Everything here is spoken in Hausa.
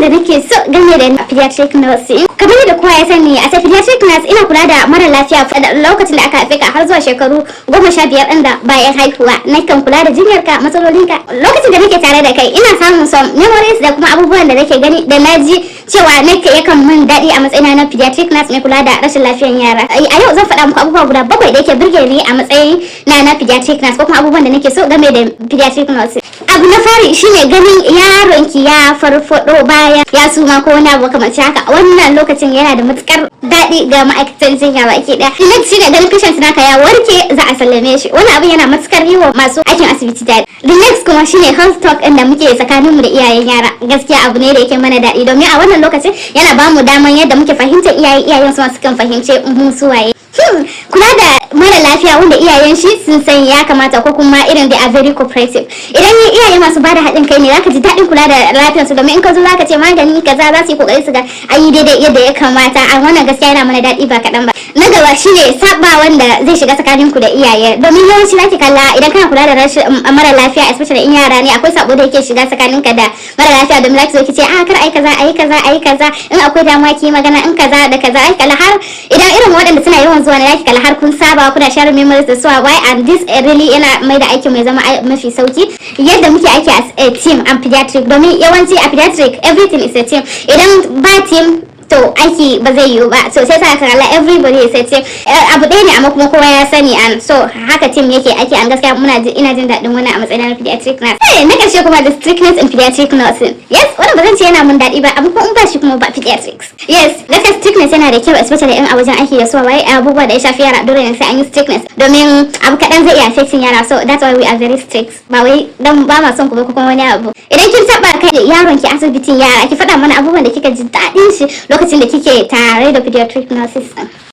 abubuwan da nake so game da pediatric nursing. Kamar yadda kowa ya sani, a pediatric nurse ina kula da mara lafiya lokacin da aka haife ka har zuwa shekaru 15 ɗin da bayan haihuwa. Nakan kula da jinyarka, matsalolinka. Lokacin da nake tare da kai ina samun some memories da kuma abubuwan da nake gani da naji cewa nake yakan min daɗi a matsayina na pediatric nurse mai kula da rashin lafiyar yara. A yau zan faɗa muku abubuwa guda 7 da yake burge ni a matsayin na pediatric nurse ko kuma abubuwan da nake so game da pediatric nurse. Abu na fari shine ganin yaronki ya farfado bayan ya suma ko wani abu kamar haka. Wannan lokacin yana da matukar daɗi ga ma'aikatan jinya baki ɗaya. Next shine ganin patient naka ya warke za a sallame shi. Wannan abu yana matukar yi wa masu aikin asibiti daɗi. The next kuma shine health talk ɗin da muke tsakanin mu da iyayen yara. Gaskiya abu ne da yake mana daɗi domin a wannan lokacin yana bamu daman yadda muke fahimtar iyayen su masu kan fahimce mu suwaye. Kula da mara lafiya wanda iyayen shi sun san ya kamata ko kuma irin da are very cooperative. Idan iyaye masu bada haɗin kai ne zaka ji daɗin kula da lafiyar su domin in ka zo zaka ce magani kaza za su yi kokari su ga ayi daidai yadda ya kamata. A wannan gaskiya yana mana daɗi ba kaɗan ba. Na gaba shine saba wanda zai shiga tsakanin ku da iyaye domin yawanci zaki kalla idan kana kula da rashin mara lafiya especially in yara ne akwai sabo da yake shiga tsakanin ka da mara lafiya domin zaki zo ki ce kar ai kaza ayi kaza ayi kaza in akwai damuwa ki magana in kaza da kaza ai kalla har idan irin waɗanda suna yawan zuwa ne zaki kalla har kun saba kuna share memories da su why and this really yana mai da aikin mai zama mafi sauki. Yadda muke aiki as a team and pediatric domin yawanci a pediatric everything is a team. Idan ba team to aiki ba zai yiwu ba, so sai sa kalla everybody is a team. Abu ɗaya ne amma kuma kowa ya sani and so haka team yake aiki and gaskiya ina jin daɗin wannan a matsayin na pediatric nurse. Na ƙarshe kuma the strictness in pediatric nursing. Yes, wannan ba zan ce yana mun daɗi ba amma kuma in ba shi kuma ba pediatrics. Yes, gaskiya strictness yana da kyau especially in a wajen aiki da su wai abubuwa da ya shafi yara dole ne sai an yi strictness domin abu kaɗan zai iya affecting yara, so that's why we are very strict. Ba wai dan ba ma son ku ba ko kuma wani abu. Idan kin taɓa kai yaron ki asibitin yara ki faɗa mana abubuwan da kika ji daɗin shi lokacin da kike tare da pediatric nurses.